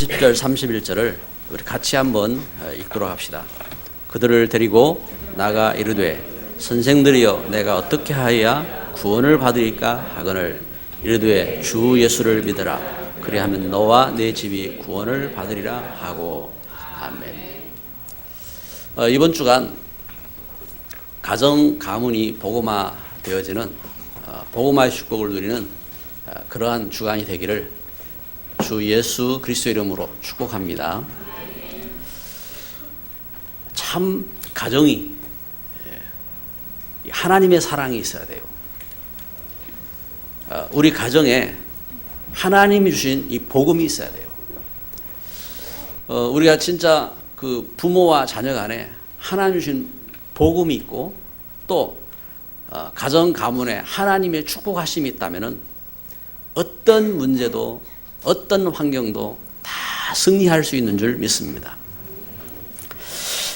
30절 31절을 우리 같이 한번 읽도록 합시다. 그들을 데리고 나가 이르되 선생들이여 내가 어떻게 하여야 구원을 받으리까 하거늘 이르되 주 예수를 믿으라 그리하면 너와 내 집이 구원을 받으리라 하고. 아멘. 이번 주간 가정 가문이 복음화 되어지는 복음화의 축복을 누리는 그러한 주간이 되기를 주 예수 그리스도 이름으로 축복합니다. 참 가정이 하나님의 사랑이 있어야 돼요. 우리 가정에 하나님이 주신 이 복음이 있어야 돼요. 우리가 진짜 그 부모와 자녀 간에 하나님 주신 복음이 있고 또 가정 가문에 하나님의 축복하심이 있다면은 어떤 문제도 어떤 환경도 다 승리할 수 있는 줄 믿습니다.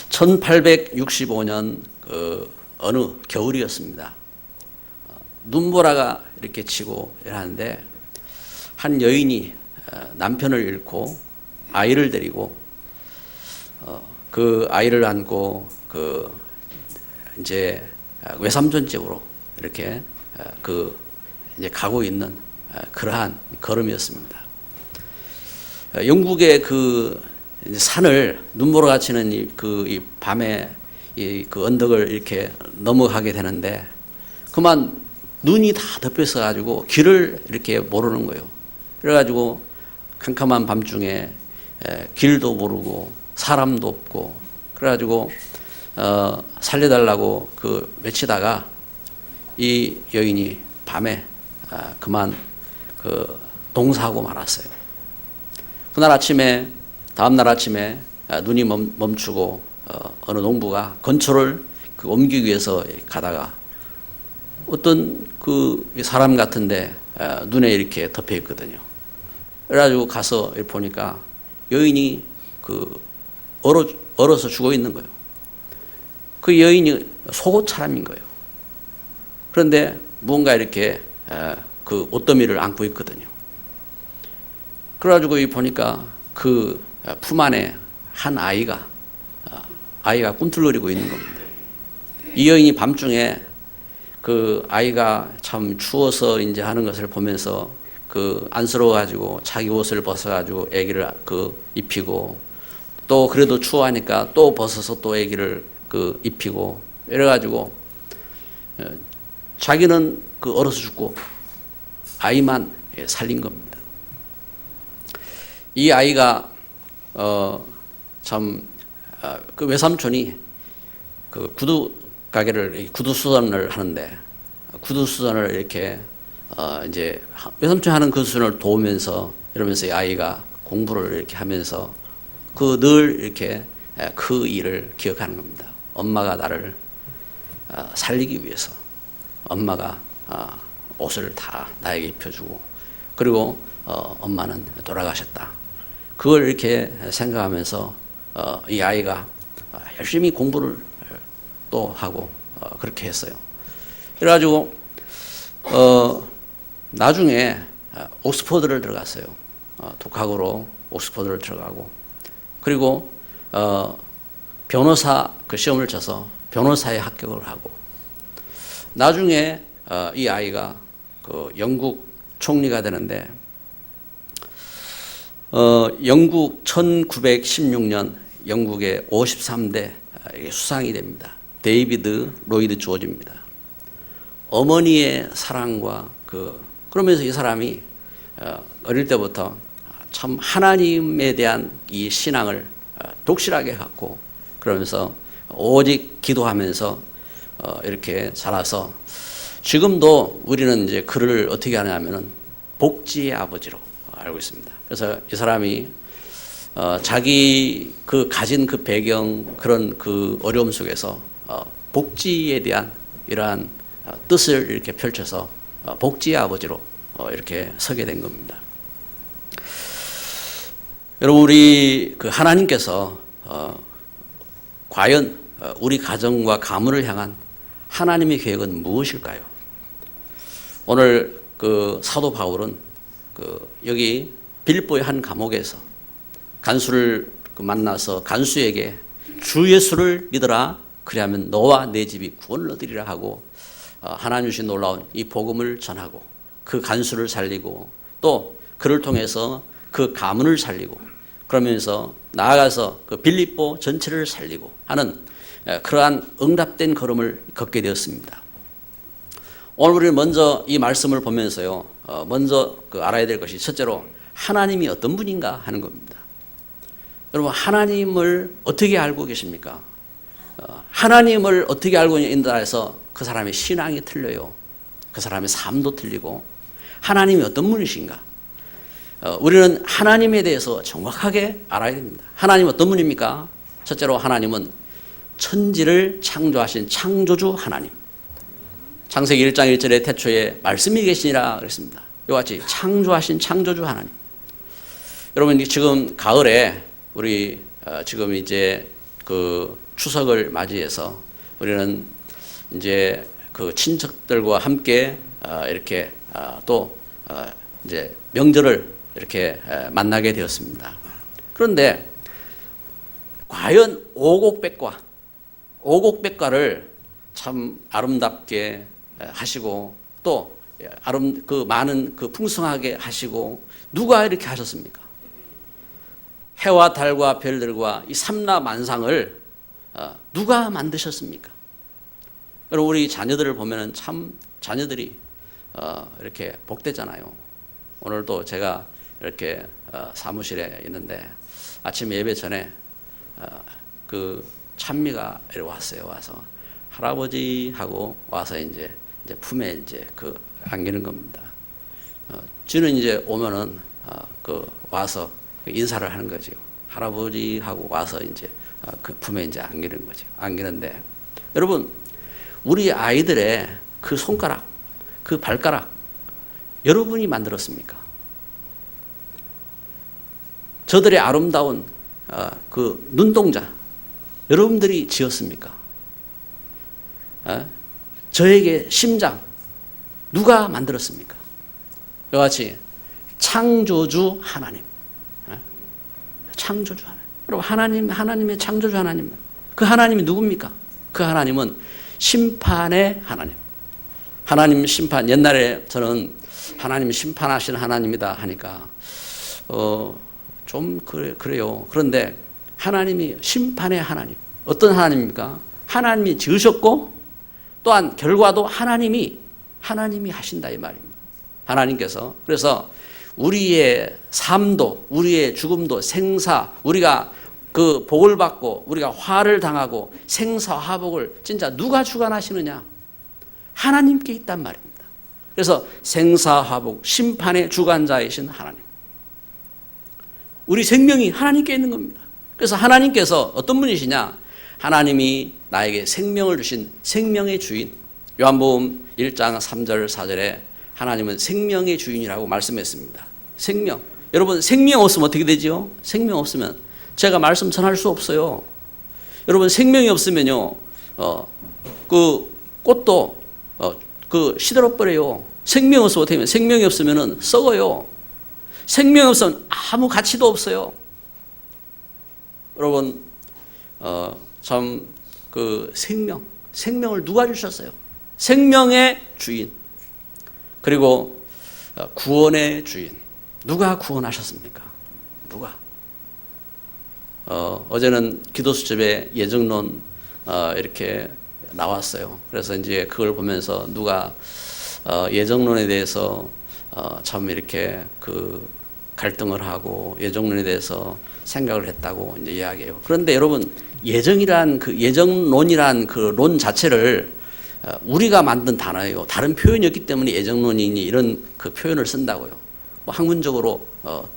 1865년 어느 겨울이었습니다. 눈보라가 이렇게 치고 이러는데 한 여인이 남편을 잃고 아이를 데리고 그 아이를 안고 이제 외삼촌 집으로 이렇게 이제 가고 있는 그러한 걸음이었습니다. 영국의 그 산을 눈보라가 치는 이 밤에 그 언덕을 이렇게 넘어가게 되는데 그만 눈이 다 덮여서 가지고 길을 이렇게 모르는 거예요. 그래가지고 캄캄한 밤중에 길도 모르고 사람도 없고 그래가지고 살려달라고 외치다가 이 여인이 밤에 그만 동사하고 말았어요. 다음날 아침에 눈이 멈추고 어느 농부가 건초를 옮기기 위해서 가다가 어떤 사람 같은데 눈에 이렇게 덮여 있거든요. 그래가지고 가서 보니까 여인이 얼어서 죽어 있는 거예요. 그 여인이 속옷 사람인 거예요. 그런데 무언가 이렇게 옷더미를 안고 있거든요. 그래가지고 보니까 그 품 안에 한 아이가 꿈틀거리고 있는 겁니다. 이 여인이 밤중에 그 아이가 참 추워서 이제 하는 것을 보면서 안쓰러워가지고 자기 옷을 벗어가지고 아기를 입히고 또 그래도 추워하니까 또 벗어서 또 아기를 입히고 이래가지고 자기는 얼어서 죽고 아이만 살린 겁니다. 이 아이가 그 외삼촌이 구두 가게를 구두 수선을 하는데 구두 수선을 이렇게 이제 외삼촌이 하는 그 수선을 도우면서 이러면서 이 아이가 공부를 이렇게 하면서 늘 이렇게 그 일을 기억하는 겁니다. 엄마가 나를 살리기 위해서 엄마가 옷을 다 나에게 입혀주고 그리고 엄마는 돌아가셨다. 그걸 이렇게 생각하면서 이 아이가 열심히 공부를 또 하고 그렇게 했어요. 그래가지고 나중에 옥스퍼드를 들어갔어요. 독학으로 옥스퍼드를 들어가고 그리고 변호사 시험을 쳐서 변호사에 합격을 하고 나중에 이 아이가 영국 총리가 되는데 영국 1916년 영국의 53대 수상이 됩니다. 데이비드 로이드 조지입니다. 어머니의 사랑과 그러면서 이 사람이 어릴 때부터 참 하나님에 대한 이 신앙을 독실하게 갖고 그러면서 오직 기도하면서 이렇게 자라서 지금도 우리는 이제 그를 어떻게 하냐면은 복지의 아버지로 알고 있습니다. 그래서 이 사람이 자기 가진 배경 그런 어려움 속에서 복지에 대한 이러한 뜻을 이렇게 펼쳐서 복지의 아버지로 이렇게 서게 된 겁니다. 여러분 우리 하나님께서 과연 우리 가정과 가문을 향한 하나님의 계획은 무엇일까요? 오늘 사도 바울은 여기 빌립보의 한 감옥에서 간수를 만나서 간수에게 주 예수를 믿어라. 그리하면 너와 내 집이 구원을 얻으리라 하고 하나님 주신 놀라운 이 복음을 전하고 그 간수를 살리고 또 그를 통해서 그 가문을 살리고 그러면서 나아가서 그 빌립보 전체를 살리고 하는 그러한 응답된 걸음을 걷게 되었습니다. 오늘 우리는 먼저 이 말씀을 보면서요, 먼저 알아야 될 것이 첫째로 하나님이 어떤 분인가 하는 겁니다. 여러분, 하나님을 어떻게 알고 계십니까? 하나님을 어떻게 알고 있느냐에 따라서 그 사람의 신앙이 틀려요. 그 사람의 삶도 틀리고 하나님이 어떤 분이신가? 우리는 하나님에 대해서 정확하게 알아야 됩니다. 하나님 어떤 분입니까? 첫째로 하나님은 천지를 창조하신 창조주 하나님. 창세기 1장 1절에 태초에 말씀이 계시니라 그랬습니다. 이와 같이 창조하신 창조주 하나님. 여러분, 지금 가을에 우리 지금 이제 그 추석을 맞이해서 우리는 이제 그 친척들과 함께 이렇게 또 이제 명절을 이렇게 만나게 되었습니다. 그런데 과연 오곡백과를 참 아름답게 하시고 또 그 많은 그 풍성하게 하시고 누가 이렇게 하셨습니까? 해와 달과 별들과 이 삼라만상을 누가 만드셨습니까? 여러분, 우리 자녀들을 보면은 참 자녀들이 이렇게 복되잖아요. 오늘도 제가 이렇게 사무실에 있는데 아침 예배 전에 그 찬미가 이렇게 왔어요. 와서 할아버지 하고 와서 이제 품에 이제 안기는 겁니다. 쥐는 이제 오면은 와서 인사를 하는 거죠. 할아버지 하고 와서 이제 그 품에 이제 안기는 거죠. 안기는데 여러분, 우리 아이들의 그 손가락, 그 발가락 여러분이 만들었습니까? 저들의 아름다운 그 눈동자 여러분들이 지었습니까? 저에게 심장 누가 만들었습니까? 이와 같이 창조주 하나님, 창조주 하나님, 여러분, 하나님의 창조주 하나님, 그 하나님이 누굽니까? 그 하나님은 심판의 하나님. 하나님 심판, 옛날에 저는 하나님 심판하시는 하나님이다 하니까 좀 그래요. 그런데 하나님이 심판의 하나님, 어떤 하나님입니까? 하나님이 지으셨고 또한 결과도 하나님이 하신다 이 말입니다. 하나님께서. 그래서 우리의 삶도 우리의 죽음도 생사, 우리가 그 복을 받고 우리가 화를 당하고 생사화복을 진짜 누가 주관하시느냐? 하나님께 있단 말입니다. 그래서 생사화복 심판의 주관자이신 하나님, 우리 생명이 하나님께 있는 겁니다. 그래서 하나님께서 어떤 분이시냐? 하나님이 나에게 생명을 주신 생명의 주인. 요한복음 1장 3절 4절에 하나님은 생명의 주인이라고 말씀했습니다. 생명. 여러분, 생명 없으면 어떻게 되죠? 생명 없으면 제가 말씀 전할 수 없어요. 여러분, 생명이 없으면요, 그 꽃도 시들어 버려요. 생명 없으면 어떻게 되면 생명이 없으면은 썩어요. 생명이 없으면 아무 가치도 없어요. 여러분, 참 그 생명을 누가 주셨어요? 생명의 주인, 그리고 구원의 주인. 누가 구원하셨습니까? 누가? 어제는 기도수첩에 예정론 이렇게 나왔어요. 그래서 이제 그걸 보면서 누가 예정론에 대해서 참 이렇게 그 갈등을 하고 예정론에 대해서 생각을 했다고 이제 이야기해요. 그런데 여러분, 예정론이란 그 론 자체를 우리가 만든 단어예요. 다른 표현이 없기 때문에 예정론이니 이런 그 표현을 쓴다고요. 뭐 학문적으로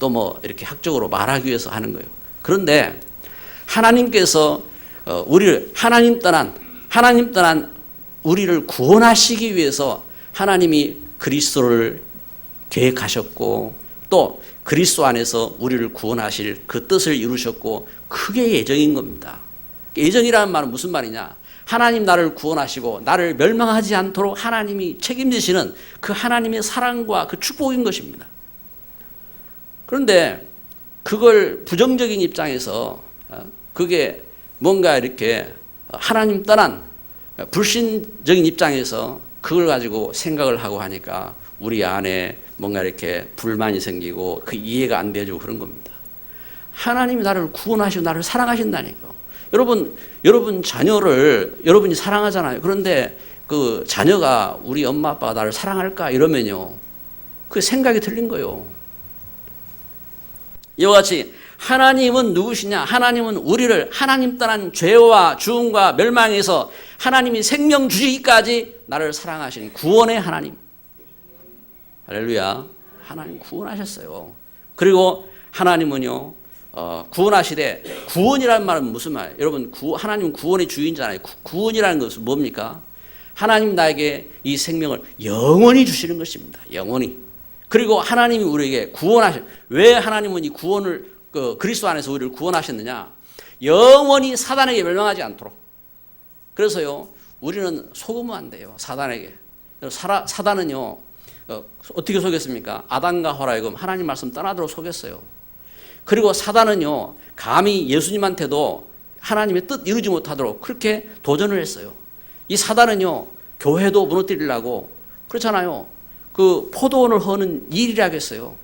또 뭐 이렇게 학적으로 말하기 위해서 하는 거예요. 그런데 하나님께서 하나님 떠난 우리를 구원하시기 위해서 하나님이 그리스도를 계획하셨고 또 그리스도 안에서 우리를 구원하실 그 뜻을 이루셨고, 그게 예정인 겁니다. 예정이라는 말은 무슨 말이냐? 하나님 나를 구원하시고 나를 멸망하지 않도록 하나님이 책임지시는 그 하나님의 사랑과 그 축복인 것입니다. 그런데 그걸 부정적인 입장에서 그게 뭔가 이렇게 하나님 떠난 불신적인 입장에서 그걸 가지고 생각을 하고 하니까 우리 안에 뭔가 이렇게 불만이 생기고 그 이해가 안 되어지고 그런 겁니다. 하나님이 나를 구원하시고 나를 사랑하신다니까요. 여러분 자녀를 여러분이 사랑하잖아요. 그런데 그 자녀가 우리 엄마 아빠가 나를 사랑할까 이러면요, 그 생각이 틀린 거예요. 이와 같이 하나님은 누구시냐? 하나님은 우리를 하나님 떠난 죄와 죽음과 멸망에서 하나님이 생명 주시기까지 나를 사랑하신 구원의 하나님. 할렐루야. 하나님 구원하셨어요. 그리고 하나님은요, 구원하시되, 구원이라는 말은 무슨 말이에요? 여러분, 하나님은 구원의 주인이잖아요. 구원이라는 것은 뭡니까? 하나님 나에게 이 생명을 영원히 주시는 것입니다. 영원히. 그리고 하나님이 우리에게 왜 하나님은 이 구원을 그리스도 안에서 우리를 구원하셨느냐? 영원히 사단에게 멸망하지 않도록. 그래서요, 우리는 속으면 안 돼요. 사단에게. 사단은요, 어떻게 속였습니까? 아담과 하와라하여금 하나님 말씀 떠나도록 속였어요. 그리고 사단은요, 감히 예수님한테도 하나님의 뜻 이루지 못하도록 그렇게 도전을 했어요. 이 사단은요, 교회도 무너뜨리려고, 그렇잖아요. 그 포도원을 허는 일이라고 했어요.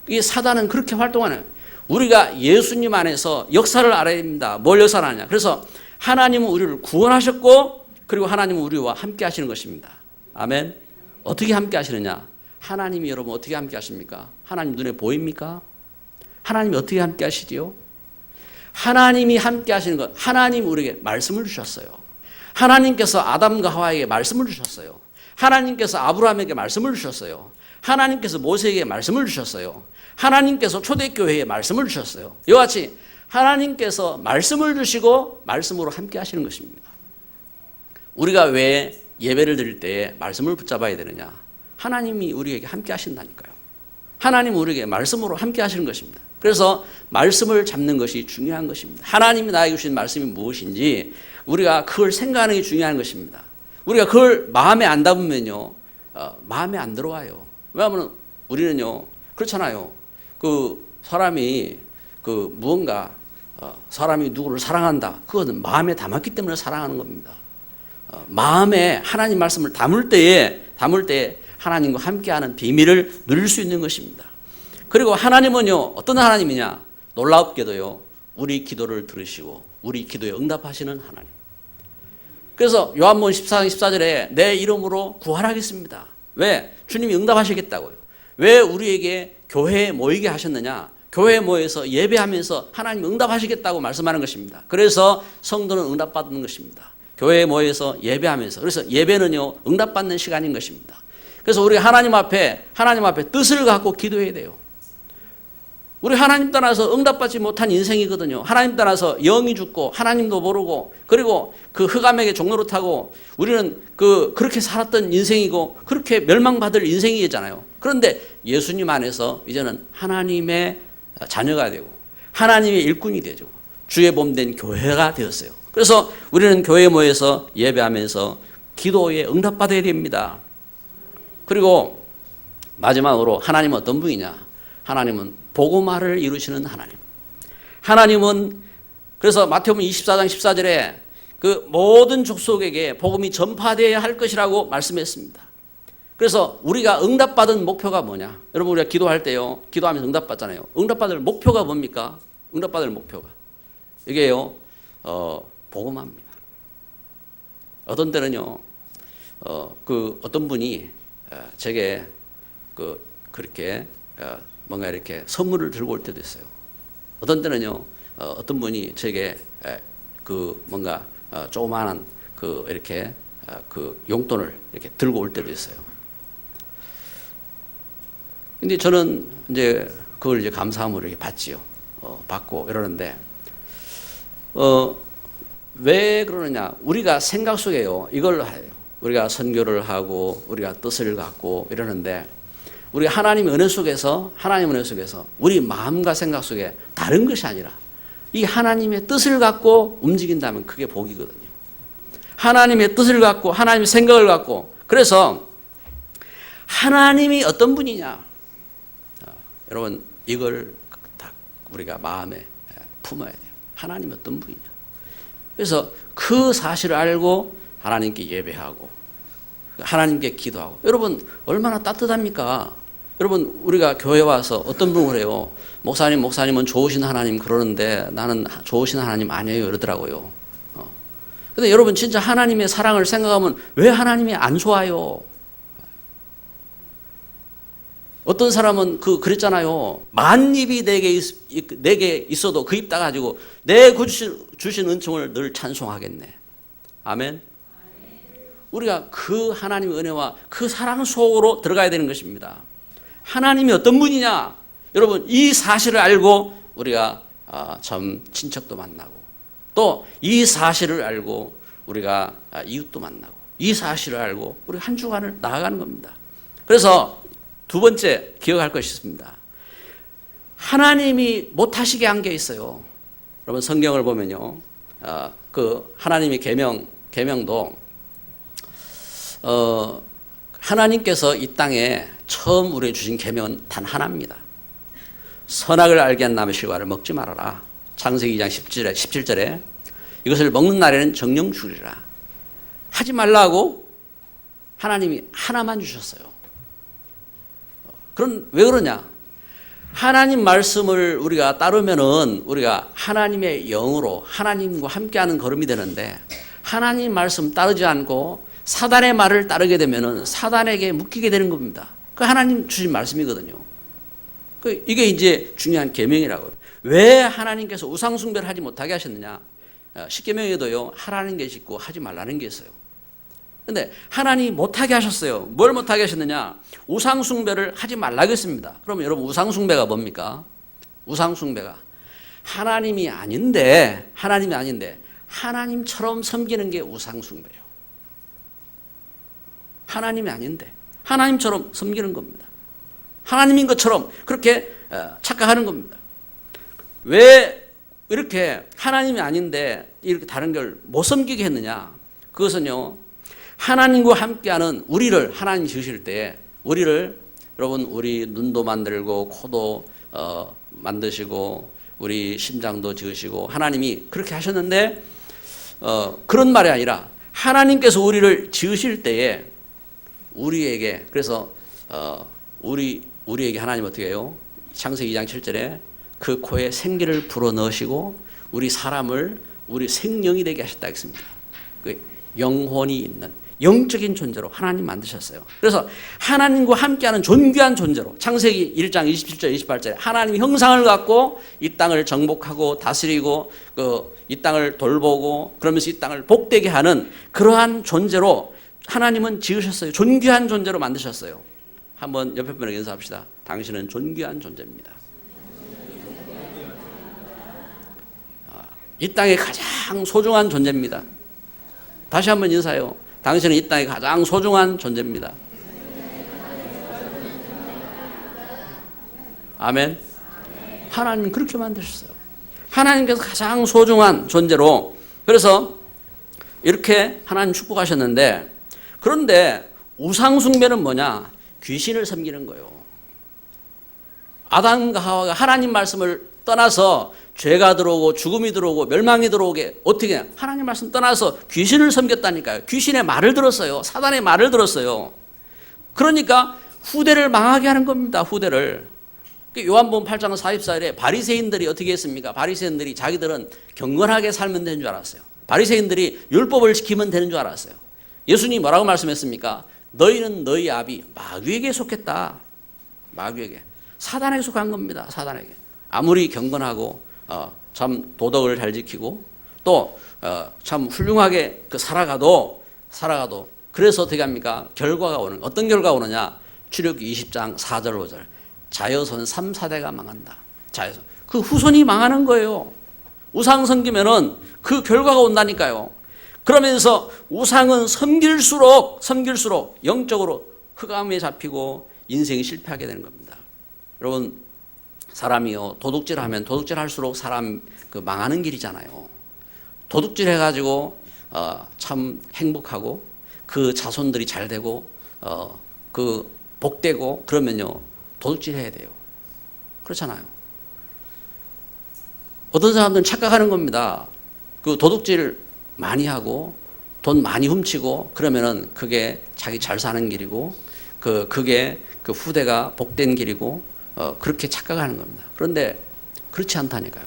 이 사단은 그렇게 활동하는, 우리가 예수님 안에서 역사를 알아야 됩니다. 뭘 역사를 하냐? 그래서 하나님은 우리를 구원하셨고, 그리고 하나님은 우리와 함께 하시는 것입니다. 아멘. 어떻게 함께 하시느냐? 하나님이 여러분 어떻게 함께 하십니까? 하나님 눈에 보입니까? 하나님이 어떻게 함께 하시지요? 하나님이 함께 하시는 것, 하나님 우리에게 말씀을 주셨어요. 하나님께서 아담과 하와에게 말씀을 주셨어요. 하나님께서 아브라함에게 말씀을 주셨어요. 하나님께서 모세에게 말씀을 주셨어요. 하나님께서 초대교회에 말씀을 주셨어요. 이와 같이 하나님께서 말씀을 주시고 말씀으로 함께 하시는 것입니다. 우리가 왜 예배를 드릴 때 말씀을 붙잡아야 되느냐? 하나님이 우리에게 함께 하신다니까요. 하나님 우리에게 말씀으로 함께 하시는 것입니다. 그래서 말씀을 잡는 것이 중요한 것입니다. 하나님이 나에게 주신 말씀이 무엇인지 우리가 그걸 생각하는 게 중요한 것입니다. 우리가 그걸 마음에 안 담으면요, 마음에 안 들어와요. 왜냐하면 우리는요, 그렇잖아요. 그 사람이 무언가 사람이 누구를 사랑한다. 그것은 마음에 담았기 때문에 사랑하는 겁니다. 마음에 하나님 말씀을 담을 때에 하나님과 함께하는 비밀을 누릴 수 있는 것입니다. 그리고 하나님은요, 어떤 하나님이냐? 놀랍게도요, 우리 기도를 들으시고 우리 기도에 응답하시는 하나님. 그래서 요한복음 14장 14절에 내 이름으로 구하라겠습니다. 왜? 주님이 응답하시겠다고요. 왜 우리에게 교회에 모이게 하셨느냐? 교회에 모여서 예배하면서 하나님 응답하시겠다고 말씀하는 것입니다. 그래서 성도는 응답받는 것입니다. 교회에 모여서 예배하면서. 그래서 예배는요, 응답받는 시간인 것입니다. 그래서 우리 하나님 앞에 뜻을 갖고 기도해야 돼요. 우리 하나님 떠나서 응답받지 못한 인생이거든요. 하나님 떠나서 영이 죽고 하나님도 모르고, 그리고 그 흑암에게 종로를 타고 우리는 그렇게 살았던 인생이고 그렇게 멸망받을 인생이잖아요. 그런데 예수님 안에서 이제는 하나님의 자녀가 되고 하나님의 일꾼이 되죠. 주의 몸된 교회가 되었어요. 그래서 우리는 교회에 모여서 예배하면서 기도에 응답받아야 됩니다. 그리고 마지막으로 하나님은 어떤 분이냐? 하나님은 복음화를 이루시는 하나님. 하나님은 그래서 마태복음 24장 14절에 그 모든 족속에게 복음이 전파되어야 할 것이라고 말씀했습니다. 그래서 우리가 응답받은 목표가 뭐냐? 여러분, 우리가 기도할 때요, 기도하면서 응답받잖아요. 응답받을 목표가 뭡니까? 응답받을 목표가 이게요, 복음화입니다. 어떤 때는요, 어떤 분이 제게 그렇게 뭔가 이렇게 선물을 들고 올 때도 있어요. 어떤 때는요, 어떤 분이 제게 뭔가 조그마한 이렇게 용돈을 이렇게 들고 올 때도 있어요. 근데 저는 이제 그걸 이제 감사함으로 이렇게 받지요. 받고 이러는데, 왜 그러느냐? 우리가 생각 속에요, 이걸 해요. 우리가 선교를 하고 우리가 뜻을 갖고 이러는데, 우리 하나님의 은혜 속에서 우리 마음과 생각 속에 다른 것이 아니라 이 하나님의 뜻을 갖고 움직인다면 그게 복이거든요. 하나님의 뜻을 갖고 하나님의 생각을 갖고. 그래서 하나님이 어떤 분이냐? 여러분, 이걸 다 우리가 마음에 품어야 돼요. 하나님이 어떤 분이냐. 그래서 그 사실을 알고 하나님께 예배하고 하나님께 기도하고. 여러분 얼마나 따뜻합니까? 여러분 우리가 교회 와서 어떤 분을 해요. 목사님은 좋으신 하나님 그러는데 나는 좋으신 하나님 아니에요 이러더라고요. 근데 여러분 진짜 하나님의 사랑을 생각하면 왜 하나님이 안 좋아요? 어떤 사람은 그랬잖아요. 만입이 내게 있어도 그 입 닫아가지고 내 주신 은총을 늘 찬송하겠네. 아멘. 우리가 그 하나님의 은혜와 그 사랑 속으로 들어가야 되는 것입니다. 하나님이 어떤 분이냐? 여러분 이 사실을 알고 우리가 참 친척도 만나고 또 이 사실을 알고 우리가 이웃도 만나고 이 사실을 알고 우리 한 주간을 나아가는 겁니다. 그래서 두 번째 기억할 것이 있습니다. 하나님이 못하시게 한 게 있어요. 여러분 성경을 보면요, 그 하나님의 계명도 하나님께서 이 땅에 처음 우리에게 주신 계명은 단 하나입니다. 선악을 알게 한 나무의 실과를 먹지 말아라. 창세기 2장 17절에 이것을 먹는 날에는 정령 죽으리라. 하지 말라고 하나님이 하나만 주셨어요. 그럼 왜 그러냐? 하나님 말씀을 우리가 따르면은 우리가 하나님의 영으로 하나님과 함께하는 걸음이 되는데 하나님 말씀 따르지 않고 사단의 말을 따르게 되면은 사단에게 묶이게 되는 겁니다. 그 하나님 주신 말씀이거든요. 이게 이제 중요한 계명이라고요. 왜 하나님께서 우상 숭배를 하지 못하게 하셨느냐? 십계명에도요 하라는 게 있고 하지 말라는 게 있어요. 근데 하나님이 못하게 하셨어요. 뭘 못하게 하셨느냐? 우상 숭배를 하지 말라고 했습니다. 그러면 여러분 우상 숭배가 뭡니까? 우상 숭배가 하나님이 아닌데 하나님처럼 섬기는 게 우상 숭배예요. 하나님이 아닌데 하나님처럼 섬기는 겁니다. 하나님인 것처럼 그렇게 착각하는 겁니다. 왜 이렇게 하나님이 아닌데 이렇게 다른 걸 못 섬기게 했느냐? 그것은요, 하나님과 함께하는 우리를 하나님 지으실 때 여러분 우리 눈도 만들고 코도 만드시고 우리 심장도 지으시고 하나님이 그렇게 하셨는데 그런 말이 아니라 하나님께서 우리를 지으실 때에 우리에게 그래서 우리에게 하나님 어떻게 해요? 창세기 2장 7절에 그 코에 생기를 불어넣으시고 우리 사람을 우리 생명이 되게 하셨다 했습니다. 그 영혼이 있는 영적인 존재로 하나님 만드셨어요. 그래서 하나님과 함께하는 존귀한 존재로 창세기 1장 27절 28절에 하나님 형상을 갖고 이 땅을 정복하고 다스리고 이 땅을 돌보고 그러면서 이 땅을 복되게 하는 그러한 존재로 하나님은 지으셨어요. 존귀한 존재로 만드셨어요. 한번 옆에 분에게 인사합시다. 당신은 존귀한 존재입니다. 이 땅의 가장 소중한 존재입니다. 다시 한번 인사해요. 당신은 이 땅의 가장 소중한 존재입니다. 아멘. 하나님 그렇게 만드셨어요. 하나님께서 가장 소중한 존재로 그래서 이렇게 하나님 축복하셨는데 그런데 우상숭배는 뭐냐? 귀신을 섬기는 거예요. 아담과 하와가 하나님 말씀을 떠나서 죄가 들어오고 죽음이 들어오고 멸망이 들어오게 어떻게 하나님 말씀 떠나서 귀신을 섬겼다니까요. 귀신의 말을 들었어요. 사단의 말을 들었어요. 그러니까 후대를 망하게 하는 겁니다. 후대를. 요한복음 8장 44절에 바리새인들이 어떻게 했습니까? 바리새인들이 자기들은 경건하게 살면 되는 줄 알았어요. 바리새인들이 율법을 지키면 되는 줄 알았어요. 예수님이 뭐라고 말씀했습니까? 너희는 너희 아비 마귀에게 속했다. 마귀에게. 사단에게 속한 겁니다. 사단에게. 아무리 경건하고 참 도덕을 잘 지키고 또 참 훌륭하게 살아가도 그래서 어떻게 합니까? 결과가 오는 어떤 결과가 오느냐? 출애굽기 20장 4절 5절 자여손 3, 4대가 망한다. 자여손 그 후손이 망하는 거예요. 우상 섬기면은 그 결과가 온다니까요. 그러면서 우상은 섬길수록 영적으로 흑암에 잡히고 인생이 실패하게 되는 겁니다. 여러분 사람이요 도둑질하면 도둑질할수록 사람 망하는 길이잖아요. 도둑질해가지고 참 행복하고 그 자손들이 잘 되고 그 복되고 그러면요 도둑질해야 돼요. 그렇잖아요. 어떤 사람들은 착각하는 겁니다. 그 도둑질 많이 하고 돈 많이 훔치고 그러면은 그게 자기 잘 사는 길이고 그게 그 후대가 복된 길이고 그렇게 착각하는 겁니다. 그런데 그렇지 않다니까요.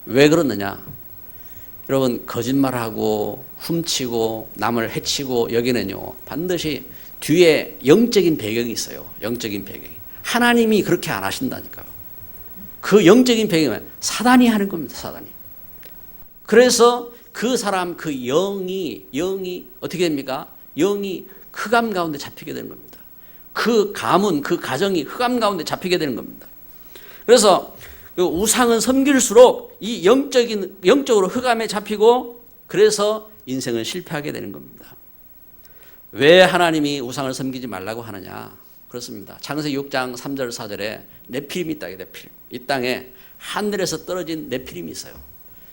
왜 그러느냐? 여러분, 거짓말하고 훔치고 남을 해치고 여기는요, 반드시 뒤에 영적인 배경이 있어요. 영적인 배경이. 하나님이 그렇게 안 하신다니까요. 그 영적인 배경은 사단이 하는 겁니다. 사단이. 그래서 그 사람, 그 영이 어떻게 됩니까? 영이 흑암 가운데 잡히게 되는 겁니다. 그 가문, 그 가정이 흑암 가운데 잡히게 되는 겁니다. 그래서 그 우상은 섬길수록 이 영적으로 흑암에 잡히고 그래서 인생은 실패하게 되는 겁니다. 왜 하나님이 우상을 섬기지 말라고 하느냐? 그렇습니다. 창세기 6장 3절 4절에 네피림이 있다. 네피림. 이 땅에 하늘에서 떨어진 네피림이 있어요.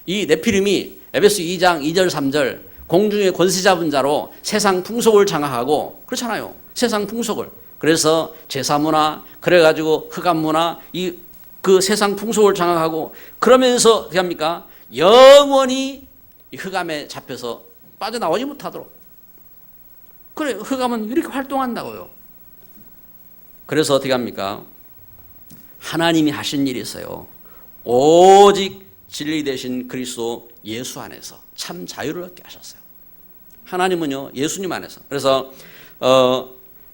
이 네피림이 에베소 2장 2절 3절 공중의 권세 잡은 자로 세상 풍속을 장악하고 그렇잖아요. 세상 풍속을. 그래서 제사문화 그래가지고 흑암문화 그 세상 풍속을 장악하고 그러면서 어떻게 합니까? 영원히 이 흑암에 잡혀서 빠져나오지 못하도록. 그래, 흑암은 이렇게 활동한다고요. 그래서 어떻게 합니까? 하나님이 하신 일이 있어요. 오직 진리 되신 그리스도 예수 안에서 참 자유를 얻게 하셨어요. 하나님은요, 예수님 안에서. 그래서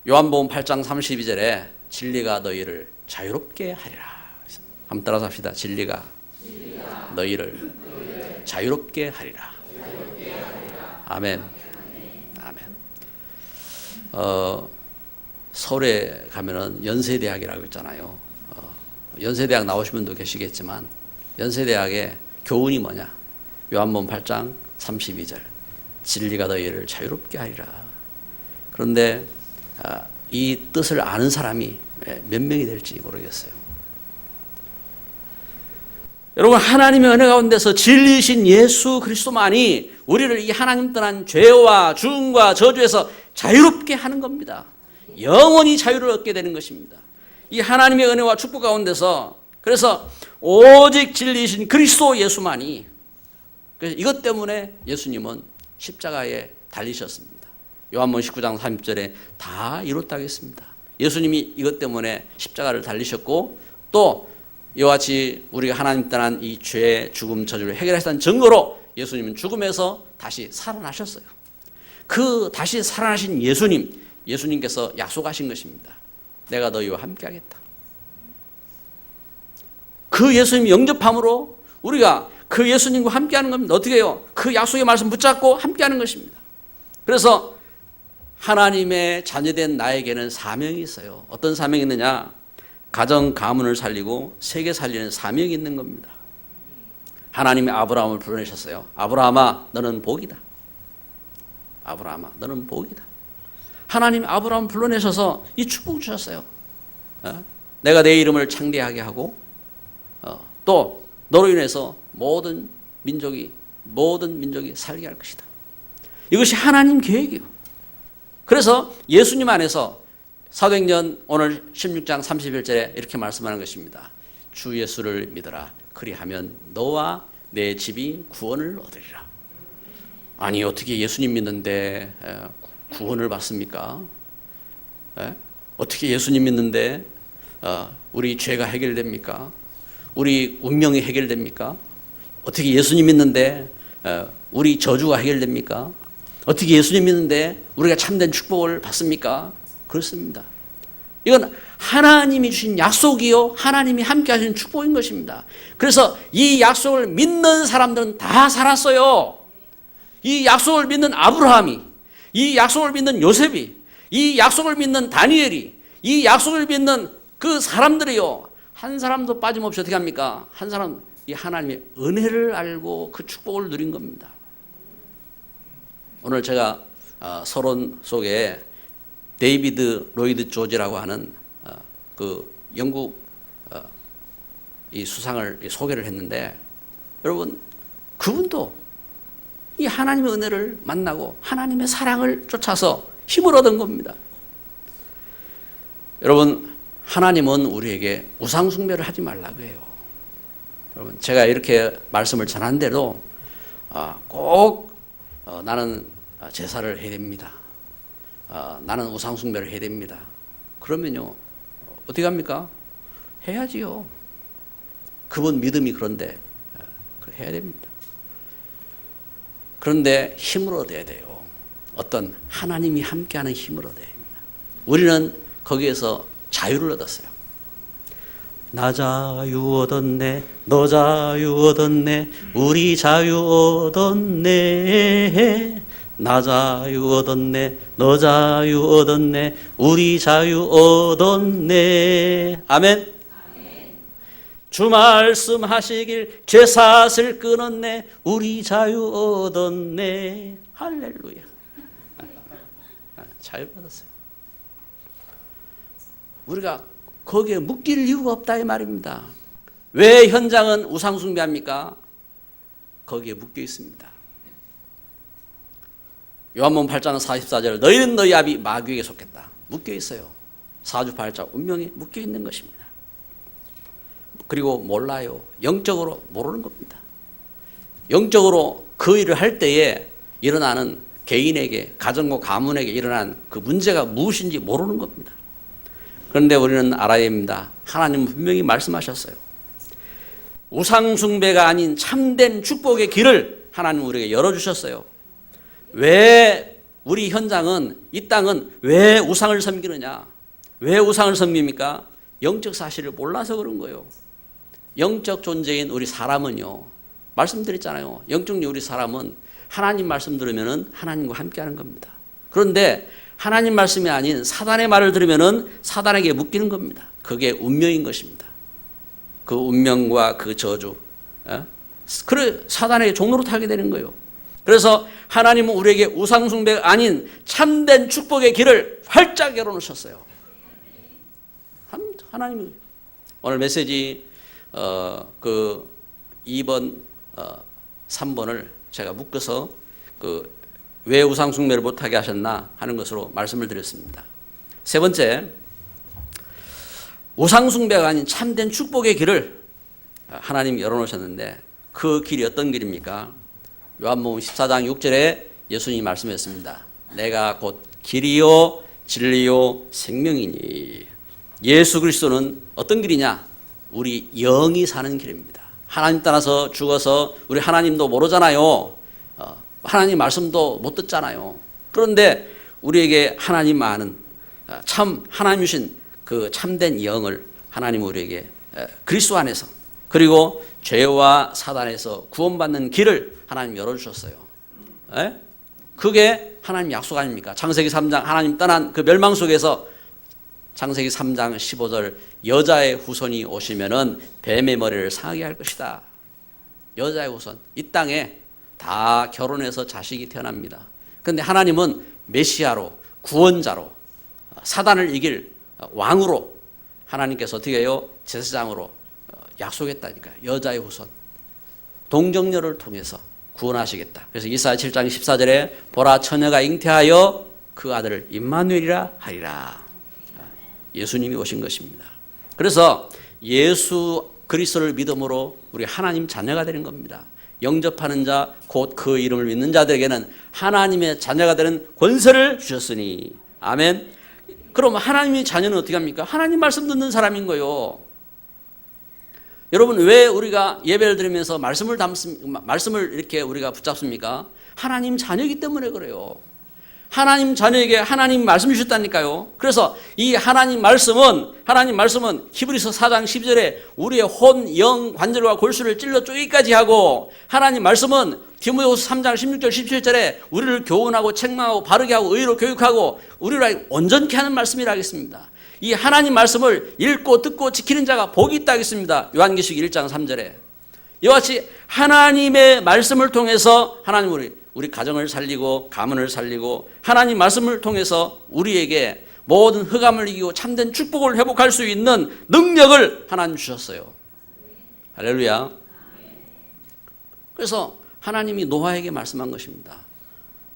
요한복음 8장 32절에 진리가 너희를 자유롭게 하리라. 한번 따라서 합시다. 진리가 너희를 자유롭게 하리라. 아멘. 아멘. 서울에 가면은 연세대학이라고 있잖아요. 연세대학 나오신 분도 계시겠지만 연세대학의 교훈이 뭐냐? 요한복음 8장 32절. 진리가 너희를 자유롭게 하리라. 그런데 이 뜻을 아는 사람이 몇 명이 될지 모르겠어요. 여러분, 하나님의 은혜 가운데서 진리이신 예수 그리스도만이 우리를 이 하나님 떠난 죄와 죽음과 저주에서 자유롭게 하는 겁니다. 영원히 자유를 얻게 되는 것입니다. 이 하나님의 은혜와 축복 가운데서 그래서 오직 진리이신 그리스도 예수만이, 그래서 이것 때문에 예수님은 십자가에 달리셨습니다. 요한복음 19장 30절에 다 이뤘다고 했습니다. 예수님이 이것 때문에 십자가를 달리셨고 또 이와 같이 우리가 하나님 떠난 이 죄, 죽음, 저주를 해결하셨다는 증거로 예수님은 죽음에서 다시 살아나셨어요. 그 다시 살아나신 예수님께서 약속하신 것입니다. 내가 너희와 함께 하겠다. 그 예수님 영접함으로 우리가 그 예수님과 함께 하는 겁니다. 어떻게 해요? 그 약속의 말씀 붙잡고 함께 하는 것입니다. 그래서 하나님의 자녀된 나에게는 사명이 있어요. 어떤 사명이 있느냐? 가정, 가문을 살리고 세계 살리는 사명이 있는 겁니다. 하나님이 아브라함을 불러내셨어요. 아브라함아, 너는 복이다. 아브라함아, 너는 복이다. 하나님이 아브라함을 불러내셔서 이 축복을 주셨어요. 내가 내 이름을 창대하게 하고 또 너로 인해서 모든 민족이 살게 할 것이다. 이것이 하나님 계획이에요. 그래서 예수님 안에서 사도행전 오늘 16장 31절에 이렇게 말씀하는 것입니다. 주 예수를 믿어라. 그리하면 너와 내 집이 구원을 얻으리라. 아니, 어떻게 예수님 믿는데 구원을 받습니까? 어떻게 예수님 믿는데 우리 죄가 해결됩니까? 우리 운명이 해결됩니까? 어떻게 예수님 믿는데 우리 저주가 해결됩니까? 어떻게 예수님 믿는데 우리가 참된 축복을 받습니까? 그렇습니다. 이건 하나님이 주신 약속이요, 하나님이 함께 하시는 축복인 것입니다. 그래서 이 약속을 믿는 사람들은 다 살았어요. 이 약속을 믿는 아브라함이, 이 약속을 믿는 요셉이, 이 약속을 믿는 다니엘이, 이 약속을 믿는 그 사람들이요, 한 사람도 빠짐없이 어떻게 합니까? 한 사람, 이 하나님의 은혜를 알고 그 축복을 누린 겁니다. 오늘 제가 서론 속에 데이비드 로이드 조지라고 하는 그 영국 이 수상을 소개를 했는데, 여러분, 그분도 이 하나님의 은혜를 만나고 하나님의 사랑을 쫓아서 힘을 얻은 겁니다. 여러분, 하나님은 우리에게 우상 숭배를 하지 말라고 해요. 여러분, 제가 이렇게 말씀을 전한대로 꼭 나는 제사를 해야 됩니다. 나는 우상숭배를 해야 됩니다. 그러면요, 어떻게 합니까? 해야지요. 그분 믿음이 그런데 해야 됩니다. 그런데 힘을 얻어야 돼요. 어떤 하나님이 함께하는 힘을 얻어야 됩니다. 우리는 거기에서 자유를 얻었어요. 나 자유 얻었네, 너 자유 얻었네, 우리 자유 얻었네. 나 자유 얻었네, 너 자유 얻었네, 우리 자유 얻었네. 아멘. 주 말씀하시길 죄사슬 끊었네, 우리 자유 얻었네. 할렐루야. 자유 받았어요. 우리가 거기에 묶일 이유가 없다 이 말입니다. 왜 현장은 우상 숭배합니까? 거기에 묶여 있습니다. 요한복음 8장 44절, 너희는 너희 아비 마귀에게 속했다. 묶여 있어요. 사주팔자 운명에 묶여 있는 것입니다. 그리고 몰라요. 영적으로 모르는 겁니다. 영적으로 그 일을 할 때에 일어나는 개인에게, 가정과 가문에게 일어난 그 문제가 무엇인지 모르는 겁니다. 그런데 우리는 알아야 합니다. 하나님은 분명히 말씀하셨어요. 우상숭배가 아닌 참된 축복의 길을 하나님은 우리에게 열어주셨어요. 왜 우리 현장은, 이 땅은 왜 우상을 섬기느냐? 왜 우상을 섬깁니까? 영적 사실을 몰라서 그런 거예요. 영적 존재인 우리 사람은요, 말씀드렸잖아요. 영적인 우리 사람은 하나님 말씀 들으면 하나님과 함께하는 겁니다. 그런데 하나님 말씀이 아닌 사단의 말을 들으면 사단에게 묶이는 겁니다. 그게 운명인 것입니다. 그 운명과 그 저주, 그래 사단의 종로로 타게 되는 거예요. 그래서 하나님은 우리에게 우상숭배가 아닌 참된 축복의 길을 활짝 열어놓으셨어요. 하나님이 오늘 메시지 그 2번 3번을 제가 묶어서 왜 우상숭배를 못하게 하셨나 하는 것으로 말씀을 드렸습니다. 세 번째, 우상숭배가 아닌 참된 축복의 길을 하나님이 열어놓으셨는데 그 길이 어떤 길입니까? 요한복음 14장 6절에 예수님이 말씀했습니다. 내가 곧 길이요 진리요 생명이니. 예수 그리스도는 어떤 길이냐? 우리 영이 사는 길입니다. 하나님 따라서 죽어서 우리 하나님도 모르잖아요. 하나님 말씀도 못 듣잖아요. 그런데 우리에게 하나님 아는 참 하나님이신 그 참된 영을 하나님 우리에게 그리스도 안에서, 그리고 죄와 사단에서 구원받는 길을 하나님 열어주셨어요. 그게 하나님 약속 아닙니까? 창세기 3장 하나님 떠난 그 멸망 속에서 창세기 3장 15절, 여자의 후손이 오시면은 뱀의 머리를 상하게 할 것이다. 여자의 후손, 이 땅에 다 결혼해서 자식이 태어납니다. 그런데 하나님은 메시아로, 구원자로, 사단을 이길 왕으로 하나님께서 어떻게 해요? 제사장으로 약속했다니까요. 여자의 후손, 동정녀를 통해서 구원하시겠다. 그래서 이사야 7장 14절에 보라 처녀가 잉태하여 그 아들을 임마누엘이라 하리라. 예수님이 오신 것입니다. 그래서 예수 그리스도를 믿음으로 우리 하나님 자녀가 되는 겁니다. 영접하는 자, 곧 그 이름을 믿는 자들에게는 하나님의 자녀가 되는 권세를 주셨으니. 아멘. 그럼 하나님의 자녀는 어떻게 합니까? 하나님 말씀 듣는 사람인 거예요. 여러분, 왜 우리가 예배를 드리면서 말씀을 이렇게 우리가 붙잡습니까? 하나님 자녀이기 때문에 그래요. 하나님 자녀에게 하나님 말씀 주셨다니까요. 그래서 이 하나님 말씀은 히브리서 4장 12절에 우리의 혼, 영, 관절과 골수를 찔러 쪼개기까지 하고, 하나님 말씀은 디모데후서 3장 16절 17절에 우리를 교훈하고 책망하고 바르게 하고 의로 교육하고 우리를 온전케 하는 말씀이라 하겠습니다. 이 하나님 말씀을 읽고 듣고 지키는 자가 복이 있다 하겠습니다. 요한계시록 1장 3절에. 이와 같이 하나님의 말씀을 통해서 하나님 우리 가정을 살리고 가문을 살리고, 하나님 말씀을 통해서 우리에게 모든 흑암을 이기고 참된 축복을 회복할 수 있는 능력을 하나님 주셨어요. 할렐루야. 그래서 하나님이 노아에게 말씀한 것입니다.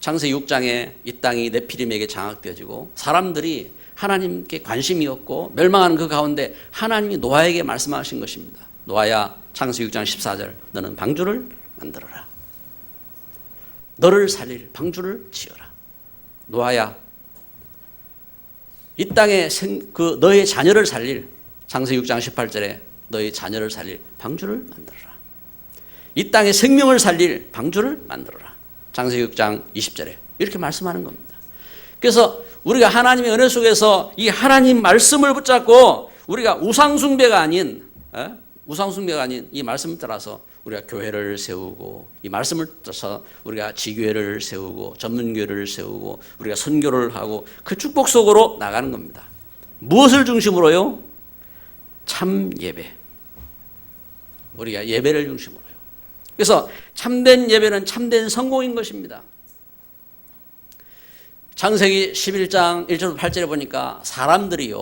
창세기 6장에 이 땅이 네피림에게 장악되어지고 사람들이 하나님께 관심이 없고 멸망하는 그 가운데 하나님이 노아에게 말씀하신 것입니다. 노아야, 창세기 6장 14절 너는 방주를 만들어라. 너를 살릴 방주를 지어라. 노아야, 이 땅에 너의 자녀를 살릴, 창세기 6장 18절에 너의 자녀를 살릴 방주를 만들어라. 이 땅에 생명을 살릴 방주를 만들어라. 창세기 6장 20절에 이렇게 말씀하는 겁니다. 그래서 우리가 하나님의 은혜 속에서 이 하나님 말씀을 붙잡고 우리가 우상숭배가 아닌 이 말씀을 따라서 우리가 교회를 세우고, 이 말씀을 따라서 우리가 지교회를 세우고 전문교회를 세우고 우리가 선교를 하고 그 축복 속으로 나가는 겁니다. 무엇을 중심으로요? 참 예배. 우리가 예배를 중심으로요. 그래서 참된 예배는 참된 성공인 것입니다. 창세기 11장 1절 8절에 보니까 사람들이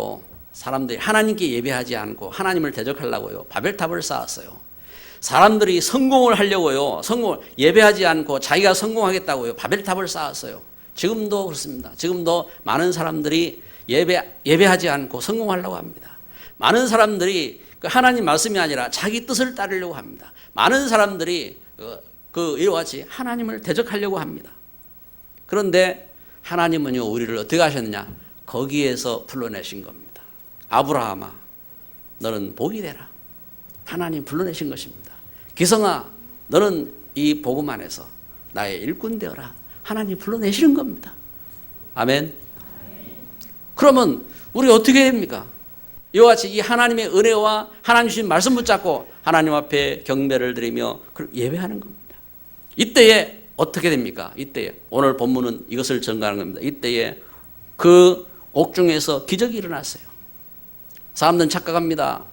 하나님께 예배하지 않고 하나님을 대적하려고요, 바벨탑을 쌓았어요. 사람들이 성공을 하려고요, 예배하지 않고 자기가 성공하겠다고요, 바벨탑을 쌓았어요. 지금도 그렇습니다. 지금도 많은 사람들이 예배하지 않고 성공하려고 합니다. 많은 사람들이 하나님 말씀이 아니라 자기 뜻을 따르려고 합니다. 많은 사람들이 이와 같이 하나님을 대적하려고 합니다. 그런데 하나님은요, 우리를 어떻게 하셨느냐? 거기에서 불러내신 겁니다. 아브라함아, 너는 복이 되라. 하나님 불러내신 것입니다. 기성아, 너는 이 복음 안에서 나의 일꾼 되어라. 하나님 불러내시는 겁니다. 아멘. 그러면 우리 어떻게 됩니까? 이와 같이 이 하나님의 은혜와 하나님 주신 말씀 붙잡고 하나님 앞에 경배를 드리며 예배하는 겁니다. 이때에 어떻게 됩니까? 이때에 오늘 본문은 이것을 전가하는 겁니다. 이때에 그 옥중에서 기적이 일어났어요. 사람들은 착각합니다.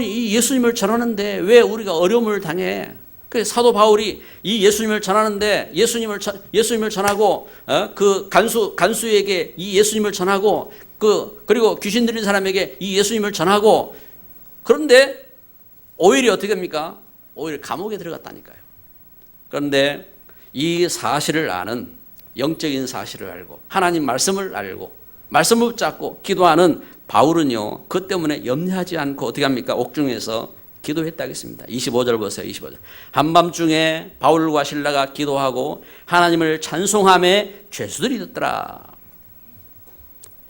이 예수님을 전하는데 왜 우리가 어려움을 당해? 그래서 사도 바울이 이 예수님을 전하는데 예수님을 전하고 그 간수에게 이 예수님을 전하고 그리고 귀신 들린 사람에게 이 예수님을 전하고, 그런데 오히려 어떻게 됩니까? 오히려 감옥에 들어갔다니까요. 그런데 이 사실을 아는, 영적인 사실을 알고 하나님 말씀을 알고 말씀을 붙잡고 기도하는 바울은요, 그 때문에 염려하지 않고 어떻게 합니까? 옥중에서 기도했다겠습니다. 25절 보세요. 25절. 한밤중에 바울과 실라가 기도하고 하나님을 찬송하며 죄수들이 듣더라.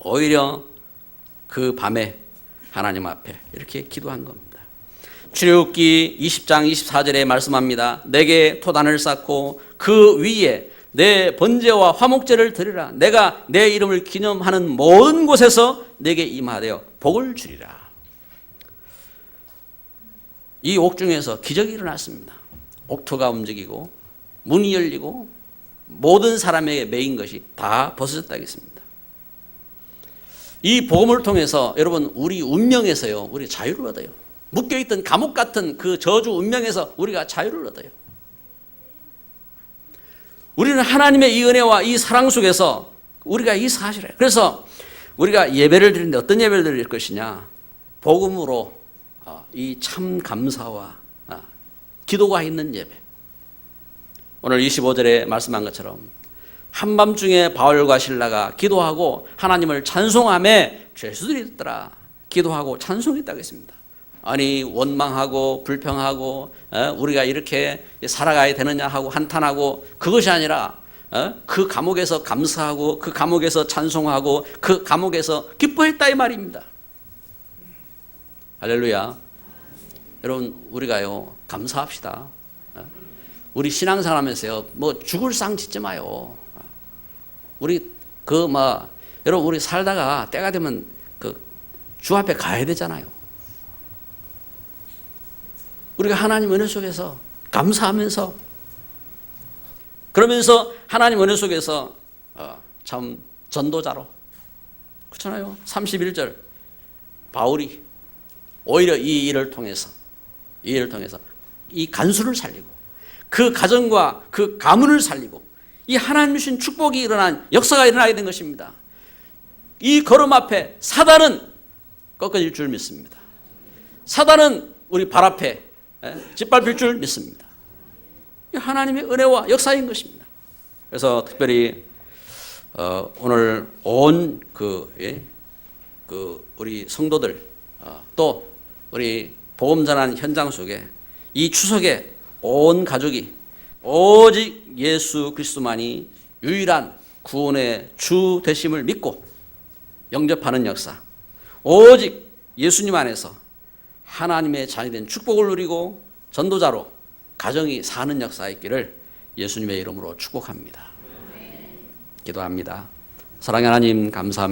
오히려 그 밤에 하나님 앞에 이렇게 기도한 겁니다. 출애굽기 20장 24절에 말씀합니다. 내게 토단을 쌓고 그 위에 내 번제와 화목제를 드리라. 내가 내 이름을 기념하는 모든 곳에서 내게 임하되어 복을 주리라. 이 옥중에서 기적이 일어났습니다. 옥토가 움직이고 문이 열리고 모든 사람에게 매인 것이 다 벗어졌다겠습니다. 이 복음을 통해서 여러분, 우리 운명에서요, 우리 자유를 얻어요. 묶여있던 감옥 같은 그 저주 운명에서 우리가 자유를 얻어요. 우리는 하나님의 이 은혜와 이 사랑 속에서 우리가 이 사실을, 그래서 우리가 예배를 드리는데 어떤 예배를 드릴 것이냐? 복음으로 이 참 감사와 기도가 있는 예배. 오늘 25절에 말씀한 것처럼 한밤중에 바울과 실라가 기도하고 하나님을 찬송하며 죄수들이 듣더라. 기도하고 찬송했다고 했습니다. 아니, 원망하고 불평하고 우리가 이렇게 살아가야 되느냐 하고 한탄하고, 그것이 아니라 그 감옥에서 감사하고 그 감옥에서 찬송하고 그 감옥에서 기뻐했다 이 말입니다. 할렐루야. 여러분, 우리가요, 감사합시다. 우리 신앙생활 하면서요, 뭐 죽을 상 짓지 마요. 우리 여러분, 우리 살다가 때가 되면 주 앞에 가야 되잖아요. 우리가 하나님 은혜 속에서 감사하면서, 그러면서 하나님 은혜 속에서 참 전도자로, 그렇잖아요. 31절 바울이 오히려 이 일을 통해서 이 간수를 살리고 그 가정과 그 가문을 살리고 이 하나님 주신 축복이 일어난 역사가 일어나게 된 것입니다. 이 걸음 앞에 사단은 꺾어질 줄 믿습니다. 사단은 우리 발 앞에 짓밟힐 줄 믿습니다. 하나님의 은혜와 역사인 것입니다. 그래서 특별히 오늘 온 우리 성도들, 또 우리 복음 전하는 현장 속에 이 추석에 온 가족이 오직 예수 그리스도만이 유일한 구원의 주 되심을 믿고 영접하는 역사, 오직 예수님 안에서 하나님의 자녀된 축복을 누리고 전도자로 가정이 사는 역사가 있기를 예수님의 이름으로 축복합니다. 기도합니다. 사랑하는 하나님 감사합니다.